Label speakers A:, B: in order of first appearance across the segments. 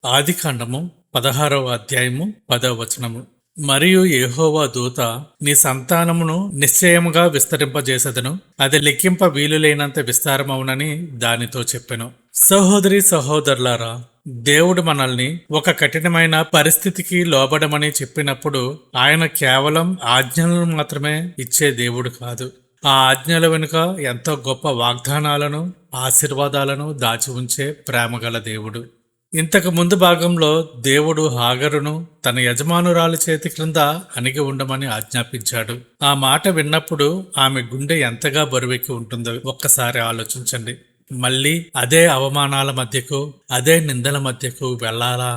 A: ఆదికాండము 16వ అధ్యాయము 10వ వచనము. మరియు యెహోవా దూత, నీ సంతానమును నిశ్చయముగా విస్తరింపజేసెదను, అది లెక్కింప వీలులేనంత విస్తారమవునని దానితో చెప్పెను. సహోదరి సహోదరులారా, దేవుడు మనల్ని ఒక కఠినమైన పరిస్థితికి లోబడమని చెప్పినప్పుడు ఆయన కేవలం ఆజ్ఞలను మాత్రమే ఇచ్చే దేవుడు కాదు. ఆ ఆజ్ఞల వెనుక ఎంతో గొప్ప వాగ్దానాలను, ఆశీర్వాదాలను దాచి ఉంచే ప్రేమగల దేవుడు. ఇంతకు ముందు భాగంలో దేవుడు హాగరును తన యజమానురాలి చేతి క్రింద అణిగి ఉండమని ఆజ్ఞాపించాడు. ఆ మాట విన్నప్పుడు ఆమె గుండె ఎంతగా బరువెక్కి ఉంటుందో ఒక్కసారి ఆలోచించండి. మళ్ళీ అదే అవమానాల మధ్యకు, అదే నిందల మధ్యకు వెళ్ళాలా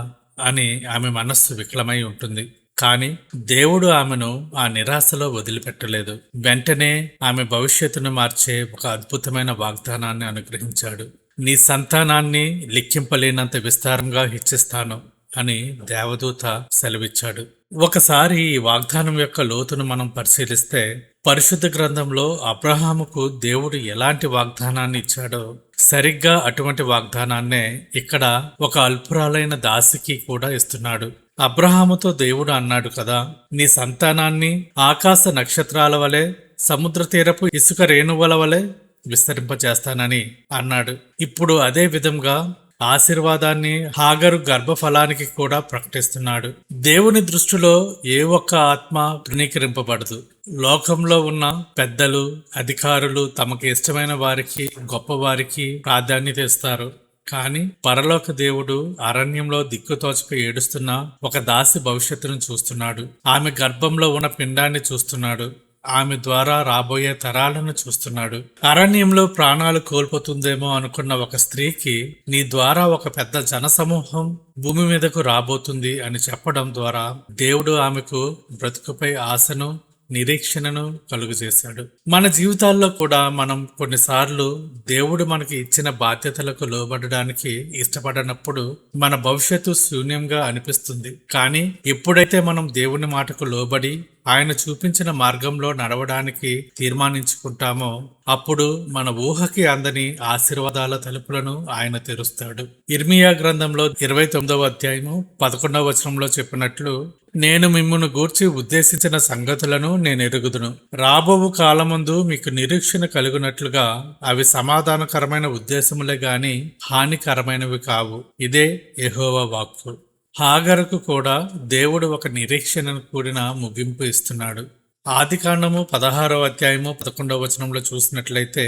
A: అని ఆమె మనస్సు వికలమై ఉంటుంది. కాని దేవుడు ఆమెను ఆ నిరాశలో వదిలిపెట్టలేదు. వెంటనే ఆమె భవిష్యత్తును మార్చే ఒక అద్భుతమైన వాగ్దానాన్ని అనుగ్రహించాడు. నీ సంతానాన్ని లెక్కింపలేనంత విస్తారంగా హెచ్చిస్తాను అని దేవదూత సెలవిచ్చాడు. ఒకసారి ఈ వాగ్దానం యొక్క లోతును మనం పరిశీలిస్తే, పరిశుద్ధ గ్రంథంలో అబ్రహాముకు దేవుడు ఎలాంటి వాగ్దానాన్ని ఇచ్చాడో సరిగ్గా అటువంటి వాగ్దానాన్నే ఇక్కడ ఒక అల్పురాలైన దాసికి కూడా ఇస్తున్నాడు. అబ్రహాముతో దేవుడు అన్నాడు కదా, నీ సంతానాన్ని ఆకాశ నక్షత్రాల వలె, సముద్ర తీరపు ఇసుక రేణువుల వలె విస్తరింపచేస్తానని అన్నాడు. ఇప్పుడు అదే విధంగా ఆశీర్వాదాన్ని హాగరు గర్భఫలానికి కూడా ప్రకటిస్తున్నాడు. దేవుని దృష్టిలో ఏ ఒక్క ఆత్మ తృణీకరింపబడదు. లోకంలో ఉన్న పెద్దలు, అధికారులు తమకు ఇష్టమైన వారికి, గొప్పవారికి ప్రాధాన్యత ఇస్తారు. కాని పరలోక దేవుడు అరణ్యంలో దిక్కుతోచక ఏడుస్తున్న ఒక దాసి భవిష్యత్తును చూస్తున్నాడు. ఆమె గర్భంలో ఉన్న పిండాన్ని చూస్తున్నాడు. ఆమె ద్వారా రాబోయే తరాలను చూస్తున్నాడు. అరణ్యంలో ప్రాణాలు కోల్పోతుందేమో అనుకున్న ఒక స్త్రీకి నీ ద్వారా ఒక పెద్ద జనసమూహం భూమి మీదకు రాబోతుంది అని చెప్పడం ద్వారా దేవుడు ఆమెకు బ్రతుకుపై ఆశను, నిరీక్షణను కలుగజేశాడు. మన జీవితాల్లో కూడా మనం కొన్నిసార్లు దేవుడు మనకి ఇచ్చిన బాధ్యతలకు లోబడడానికి ఇష్టపడనప్పుడు మన భవిష్యత్తు శూన్యంగా అనిపిస్తుంది. కానీ ఎప్పుడైతే మనం దేవుని మాటకు లోబడి ఆయన చూపించిన మార్గంలో నడవడానికి తీర్మానించుకుంటామో అప్పుడు మన ఊహకి అందని ఆశీర్వాదాల తలుపులను ఆయన తెరుస్తాడు. ఇర్మియా గ్రంథంలో 29వ అధ్యాయము 11వ వచనంలో చెప్పినట్లు, నేను మిమ్మును గూర్చి ఉద్దేశించిన సంగతులను నేను ఎరుగుదును. రాబోవు కాలమందు మీకు నిరీక్షణ కలుగునట్లుగా అవి సమాధానకరమైన ఉద్దేశములే గాని హానికరమైనవి కావు. ఇదే యెహోవా వాక్కు. హాగరుకు కూడా దేవుడు ఒక నిరీక్షణను కూడిన ముగింపు ఇస్తున్నాడు. ఆదికాండము 16వ అధ్యాయము 11వ వచనంలో చూసినట్లయితే,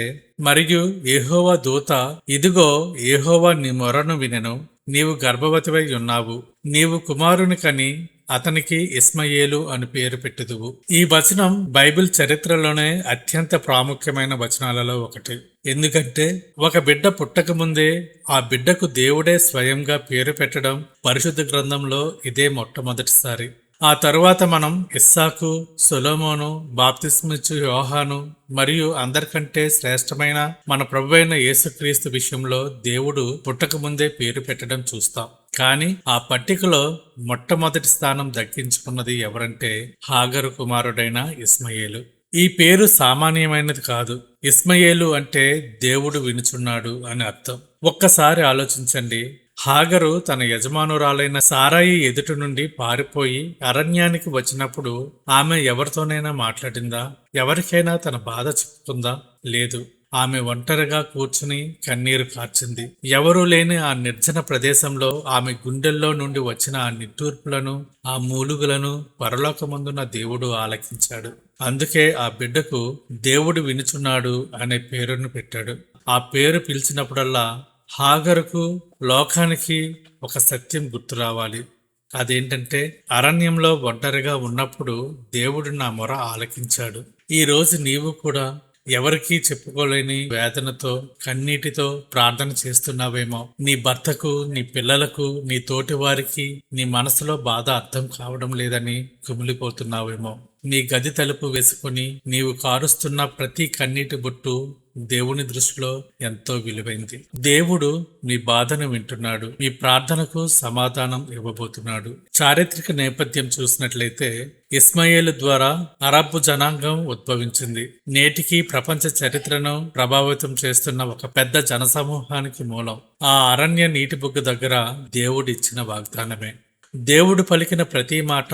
A: మరియు యెహోవా దూత, ఇదిగో యెహోవా నీ మొరను వినెను, నీవు గర్భవతివై ఉన్నావు, నీవు కుమారుని కని అతనికి ఇస్మాయేలు అని పేరు పెట్టుదువు. ఈ వచనం బైబిల్ చరిత్రలోనే అత్యంత ప్రాముఖ్యమైన వచనాలలో ఒకటి. ఎందుకంటే ఒక బిడ్డ పుట్టక ముందే ఆ బిడ్డకు దేవుడే స్వయంగా పేరు పెట్టడం పరిశుద్ధ గ్రంథంలో ఇదే మొట్టమొదటిసారి. ఆ తరువాత మనం ఇస్సాకు, సొలొమోను, బాప్తిస్మిచ్చు యోహాను మరియు అందరికంటే శ్రేష్టమైన మన ప్రభువైన యేసుక్రీస్తు విషయంలో దేవుడు పుట్టక ముందే పేరు పెట్టడం చూస్తాం. కానీ ఆ పట్టికలో మొట్టమొదటి స్థానం దక్కించుకున్నది ఎవరంటే హాగరు కుమారుడైన ఇస్మాయేలు. ఈ పేరు సామాన్యమైనది కాదు. ఇస్మాయేలు అంటే దేవుడు వినుచున్నాడు అని అర్థం. ఒక్కసారి ఆలోచించండి. హాగరు తన యజమానురాలైన సారాయి ఎదుటి నుండి పారిపోయి అరణ్యానికి వచ్చినప్పుడు ఆమె ఎవరితోనైనా మాట్లాడిందా? ఎవరికైనా తన బాధ చెప్పుకుందా? లేదు. ఆమె ఒంటరిగా కూర్చుని కన్నీరు కార్చింది. ఎవరూ లేని ఆ నిర్జన ప్రదేశంలో ఆమె గుండెల్లో నుండి వచ్చిన ఆ నిట్టూర్పులను, ఆ మూలుగులను పరలోకమందున్న దేవుడు ఆలకించాడు. అందుకే ఆ బిడ్డకు దేవుడు వినుచున్నాడు అనే పేరును పెట్టాడు. ఆ పేరు పిలిచినప్పుడల్లా హాగరుకు, లోకానికి ఒక సత్యం గుర్తు రావాలి. అదేంటంటే, అరణ్యంలో ఒంటరిగా ఉన్నప్పుడు దేవుడు నా మొర ఆలకించాడు. ఈ రోజు నీవు కూడా ఎవరికీ చెప్పుకోలేని వేదనతో, కన్నీటితో ప్రార్థన చేస్తున్నావేమో. నీ భర్తకు, నీ పిల్లలకు, నీ తోటి వారికి నీ మనసులో బాధ అర్థం కావడం లేదని కుమిలిపోతున్నావేమో. నీ గది తలుపు వేసుకుని నీవు కారుస్తున్న ప్రతి కన్నీటి బొట్టు దేవుని దృష్టిలో ఎంతో విలువైంది. దేవుడు మీ బాధను వింటున్నాడు. మీ ప్రార్థనకు సమాధానం ఇవ్వబోతున్నాడు. చారిత్రక నేపథ్యం చూసినట్లయితే ఇస్మాయేలు ద్వారా అరబ్బు జనాంగం ఉద్భవించింది. నేటికి ప్రపంచ చరిత్రను ప్రభావితం చేస్తున్న ఒక పెద్ద జనసమూహానికి మూలం ఆ అరణ్య నీటి బుగ్గ దగ్గర దేవుడిచ్చిన వాగ్దానమే. దేవుడు పలికిన ప్రతి మాట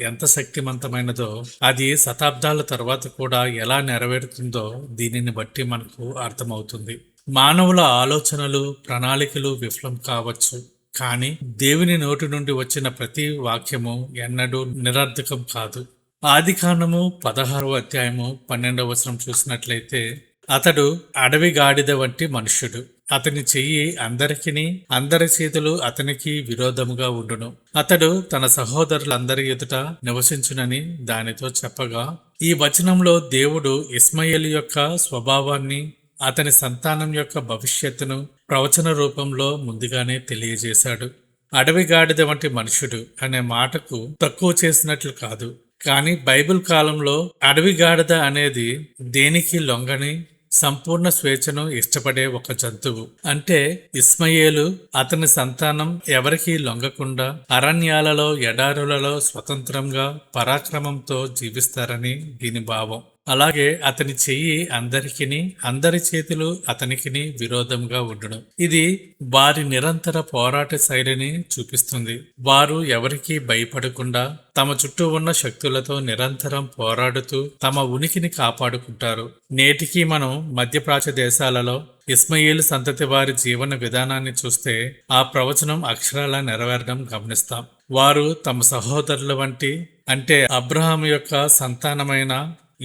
A: ఎంత శక్తివంతమైనదో, అది శతాబ్దాల తర్వాత కూడా ఎలా నెరవేరుతుందో దీనిని బట్టి మనకు అర్థమవుతుంది. మానవుల ఆలోచనలు, ప్రణాళికలు విఫలం కావచ్చు, కానీ దేవుని నోటి నుండి వచ్చిన ప్రతి వాక్యము ఎన్నడూ నిరర్ధకం కాదు. ఆదికాండము 16వ అధ్యాయము 12వ వచనం చూసినట్లయితే, అతడు అడవి గాడిద వంటి మనుష్యుడు. అతని చెయ్యి అందరికిని, అందరి చేతులు అతనికి విరోధముగా ఉండును. అతడు తన సహోదరులందరి ఎదుట నివసించునని దానితో చెప్పగా, ఈ వచనంలో దేవుడు ఇస్మాయేలు యొక్క స్వభావాన్ని, అతని సంతానం యొక్క భవిష్యత్తును ప్రవచన రూపంలో ముందుగానే తెలియజేశాడు. అడవి గాడిద వంటి మనుషుడు అనే మాటకు తక్కువ చేసినట్లు కాదు, కానీ బైబిల్ కాలంలో అడవి గాడిద అనేది దేనికి లొంగని, సంపూర్ణ స్వేచ్ఛను ఇష్టపడే ఒక జంతువు. అంటే ఇస్మాయేలు, అతని సంతానం ఎవరికీ లొంగకుండా అరణ్యాలలో, ఎడారులలో స్వతంత్రంగా పరాక్రమంతో జీవిస్తారని దీని భావం. అలాగే అతని చెయ్యి అందరికిని, అందరి చేతులు అతనికిని విరోధంగా ఉండును. ఇది వారి నిరంతర పోరాట శైలిని చూపిస్తుంది. వారు ఎవరికీ భయపడకుండా తమ చుట్టూ ఉన్న శక్తులతో నిరంతరం పోరాడుతూ తమ ఉనికిని కాపాడుకుంటారు. నేటికి మనం మధ్యప్రాచ్య దేశాలలో ఇస్మాయేలు సంతతి వారి జీవన విధానాన్ని చూస్తే ఆ ప్రవచనం అక్షరాలా నెరవేరడం గమనిస్తాం. వారు తమ సహోదరుల వంటి, అంటే అబ్రహాము యొక్క సంతానమైన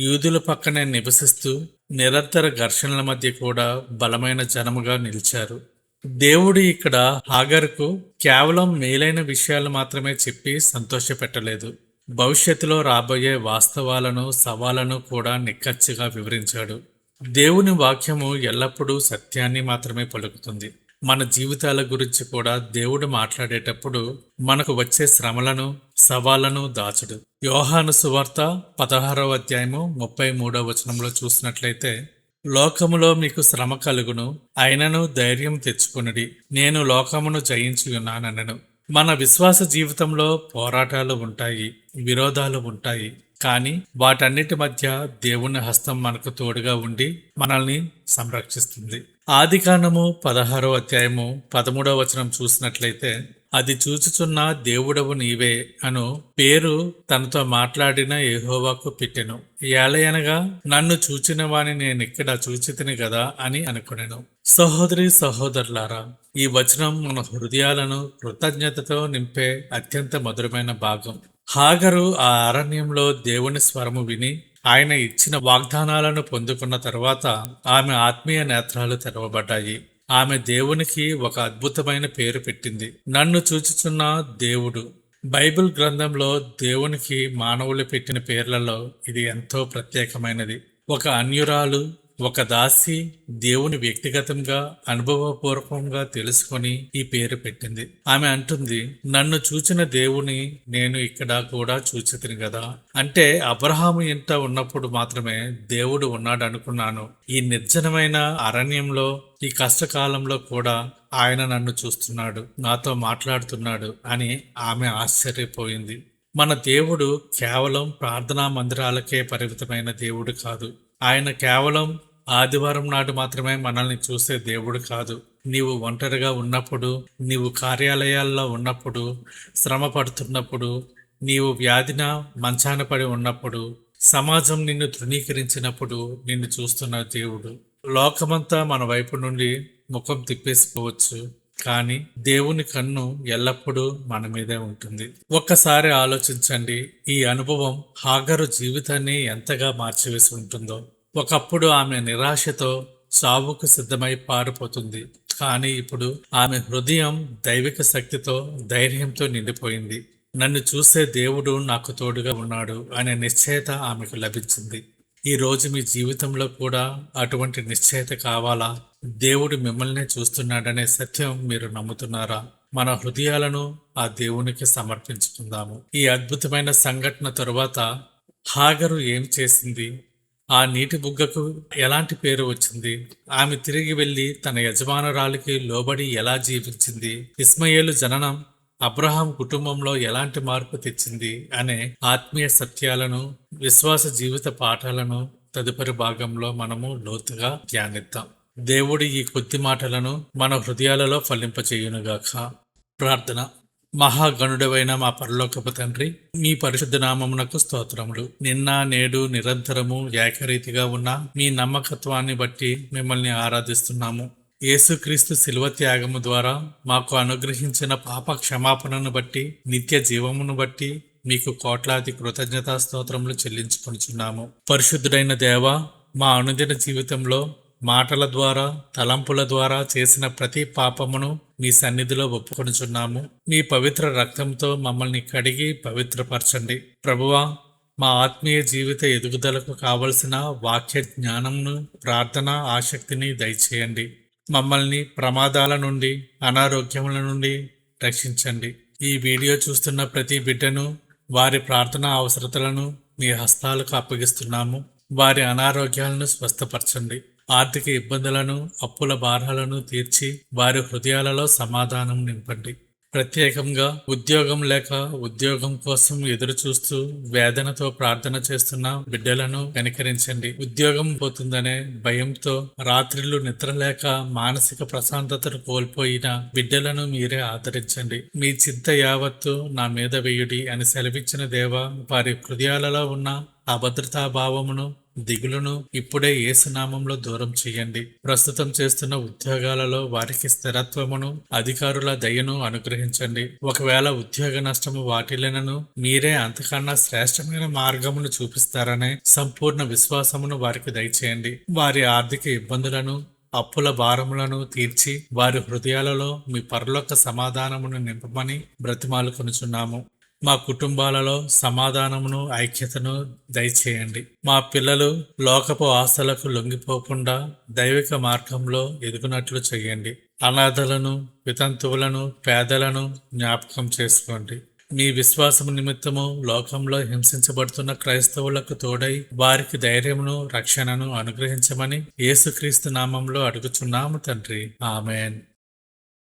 A: యూదుల పక్కనే నివసిస్తూ నిరంతర ఘర్షణల మధ్య కూడా బలమైన జనముగా నిలిచారు. దేవుడు ఇక్కడ హాగరుకు కేవలం మేలైన విషయాలు మాత్రమే చెప్పి సంతోషపెట్టలేదు. భవిష్యత్తులో రాబోయే వాస్తవాలను, సవాళ్లను కూడా నిక్కచ్చిగా వివరించాడు. దేవుని వాక్యము ఎల్లప్పుడూ సత్యాన్ని మాత్రమే పలుకుతుంది. మన జీవితాల గురించి కూడా దేవుడు మాట్లాడేటప్పుడు మనకు వచ్చే శ్రమలను, సవాళ్లను దాచడు. యోహాను సువార్త 16వ అధ్యాయము 33వ వచనంలో చూసినట్లయితే, లోకములో మీకు శ్రమ కలుగును, అయినను ధైర్యం తెచ్చుకొనుడి, నేను లోకమును జయించి ఉన్నానెను. మన విశ్వాస జీవితంలో పోరాటాలు ఉంటాయి, విరోధాలు ఉంటాయి, కానీ వాటన్నిటి మధ్య దేవుని హస్తం మనకు తోడుగా ఉండి మనల్ని సంరక్షిస్తుంది. ఆదికాండము 16వ అధ్యాయము 13వ వచనం చూసినట్లయితే, అది చూచుచున్న దేవుడవు నీవే అను పేరు తనతో మాట్లాడిన యెహోవాకు పెట్టెను. ఏలయనగా నన్ను చూచిన వాని నేనిక్కడ చూచితిని గదా అని అనుకొనెను. సహోదరి సహోదరులారా, ఈ వచనం మన హృదయాలను కృతజ్ఞతతో నింపే అత్యంత మధురమైన భాగం. హాగరు ఆ అరణ్యంలో దేవుని స్వరము విని ఆయన ఇచ్చిన వాగ్దానాలను పొందుకున్న తర్వాత ఆమె ఆత్మీయ నేత్రాలు తెరవబడ్డాయి. ఆమె దేవునికి ఒక అద్భుతమైన పేరు పెట్టింది, నన్ను చూచుచున్న దేవుడు. బైబిల్ గ్రంథంలో దేవునికి మానవులు పెట్టిన పేర్లలో ఇది ఎంతో ప్రత్యేకమైనది. ఒక అన్యురాలు, ఒక దాసి దేవుని వ్యక్తిగతంగా, అనుభవపూర్వకంగా తెలుసుకొని ఈ పేరు పెట్టింది. ఆమె అంటుంది, నన్ను చూచిన దేవుని నేను ఇక్కడ కూడా చూచితిని కదా. అంటే అబ్రహాము ఇంట ఉన్నప్పుడు మాత్రమే దేవుడు ఉన్నాడు అనుకున్నాను. ఈ నిర్జనమైన అరణ్యంలో, ఈ కష్టకాలంలో కూడా ఆయన నన్ను చూస్తున్నాడు, నాతో మాట్లాడుతున్నాడు అని ఆమె ఆశ్చర్యపోయింది. మన దేవుడు కేవలం ప్రార్థనా మందిరాలకే పరిమితమైన దేవుడు కాదు. ఆయన కేవలం ఆదివారం నాడు మాత్రమే మనల్ని చూసే దేవుడు కాదు. నీవు ఒంటరిగా ఉన్నప్పుడు, నీవు కార్యాలయాల్లో ఉన్నప్పుడు, శ్రమ పడుతున్నప్పుడు, నీవు వ్యాధిన మంచాన పడి ఉన్నప్పుడు, సమాజం నిన్ను తృణీకరించినప్పుడు నిన్ను చూస్తున్న దేవుడు. లోకమంతా మన వైపు నుండి ముఖం తిప్పేసిపోవచ్చు, కానీ దేవుని కన్ను ఎల్లప్పుడూ మన మీదే ఉంటుంది. ఒక్కసారి ఆలోచించండి, ఈ అనుభవం హాగరు జీవితాన్ని ఎంతగా మార్చివేసి ఉంటుందో. ఒకప్పుడు ఆమె నిరాశతో సావుకు సిద్ధమై పారిపోతుంది, కానీ ఇప్పుడు ఆమె హృదయం దైవిక శక్తితో, ధైర్యంతో నిండిపోయింది. నన్ను చూసే దేవుడు నాకు తోడుగా ఉన్నాడు అనే నిశ్చయత ఆమెకు లభించింది. ఈ రోజు మీ జీవితంలో కూడా అటువంటి నిశ్చయత కావాలా? దేవుడు మిమ్మల్నే చూస్తున్నాడనే సత్యం మీరు నమ్ముతున్నారా? మన హృదయాలను ఆ దేవునికి సమర్పించుకుందాము. ఈ అద్భుతమైన సంఘటన తరువాత హాగరు ఏం చేసింది? ఆ నీటి బుగ్గకు ఎలాంటి పేరు వచ్చింది? ఆమె తిరిగి వెళ్లి తన యజమానురాలికి లోబడి ఎలా జీవించింది? ఇస్మాయేలు జననం అబ్రహాం కుటుంబంలో ఎలాంటి మార్పు తెచ్చింది అనే ఆత్మీయ సత్యాలను, విశ్వాస జీవిత పాఠాలను తదుపరి భాగంలో మనము లోతుగా ధ్యానిద్దాం. దేవుడి ఈ కొద్ది మాటలను మన హృదయాలలో ఫలింపచేయునుగాక. ప్రార్థన. మహాగణుడవైన మా పరలోకపు తండ్రి, మీ పరిశుద్ధ నామమునకు స్తోత్రములు. నిన్న నేడు నిరంతరము ఏకరీతిగా ఉన్న మీ నమ్మకత్వాన్ని బట్టి మిమ్మల్ని ఆరాధిస్తున్నాము. యేసుక్రీస్తు శిలువ త్యాగము ద్వారా మాకు అనుగ్రహించిన పాప క్షమాపణను బట్టి, నిత్య జీవమును బట్టి మీకు కోట్లాది కృతజ్ఞతా స్తోత్రములు చెల్లించుకొనుచున్నాము. పరిశుద్ధుడైన దేవ, మా అనుదిన జీవితంలో మాటల ద్వారా, తలంపుల ద్వారా చేసిన ప్రతి పాపమును మీ సన్నిధిలో ఒప్పుకొనుచున్నాము. మీ పవిత్ర రక్తంతో మమ్మల్ని కడిగి పవిత్రపరచండి. ప్రభువా, మా ఆత్మీయ జీవిత ఎదుగుదలకు కావలసిన వాక్య జ్ఞానమును, ప్రార్థన ఆసక్తిని దయచేయండి. మమ్మల్ని ప్రమాదాల నుండి, అనారోగ్యముల నుండి రక్షించండి. ఈ వీడియో చూస్తున్న ప్రతి బిడ్డను, వారి ప్రార్థనా అవసరతలను మీ హస్తాలకు అప్పగిస్తున్నాము. వారి అనారోగ్యాలను స్వస్థపరచండి. ఆర్థిక ఇబ్బందులను, అప్పుల భారాలను తీర్చి వారి హృదయాలలో సమాధానం నింపండి. ప్రత్యేకంగా ఉద్యోగం లేక ఉద్యోగం కోసం ఎదురు చూస్తూ వేదనతో ప్రార్థన చేస్తున్న బిడ్డలను కనికరించండి. ఉద్యోగం పోతుందనే భయంతో రాత్రిళ్ళు నిద్రలేక మానసిక ప్రశాంతతను కోల్పోయిన బిడ్డలను మీరే ఆదరించండి. మీ చింత యావత్తు నా మీద వేయుడి అని సెలవిచ్చిన దేవ, వారి హృదయాలలో ఉన్న అభద్రతాభావమును, దిగులును ఇప్పుడే యేసునామంలో దూరం చేయండి. ప్రస్తుతం చేస్తున్న ఉద్యోగాలలో వారికి స్థిరత్వమును, అధికారుల దయను అనుగ్రహించండి. ఒకవేళ ఉద్యోగ నష్టము వాటిల్లినను మీరే అంతకన్నా శ్రేష్టమైన మార్గమును చూపిస్తారనే సంపూర్ణ విశ్వాసమును వారికి దయచేయండి. వారి ఆర్థిక ఇబ్బందులను, అప్పుల భారములను తీర్చి వారి హృదయాలలో మీ పరలోక సమాధానమును నింపమని బ్రతిమాలుకొనుచున్నాము. మా కుటుంబాలలో సమాధానమును, ఐక్యతను దయచేయండి. మా పిల్లలు లోకపు ఆశలకు లొంగిపోకుండా దైవిక మార్గంలో ఎదుగునట్లు చేయండి. అనాథలను, వితంతువులను, పేదలను జ్ఞాపకం చేసుకోండి. మీ విశ్వాసము నిమిత్తము లోకంలో హింసించబడుతున్న క్రైస్తవులకు తోడై వారికి ధైర్యమును, రక్షణను అనుగ్రహించమని యేసుక్రీస్తు నామంలో అడుగుచున్నాము తండ్రి. ఆమేన్.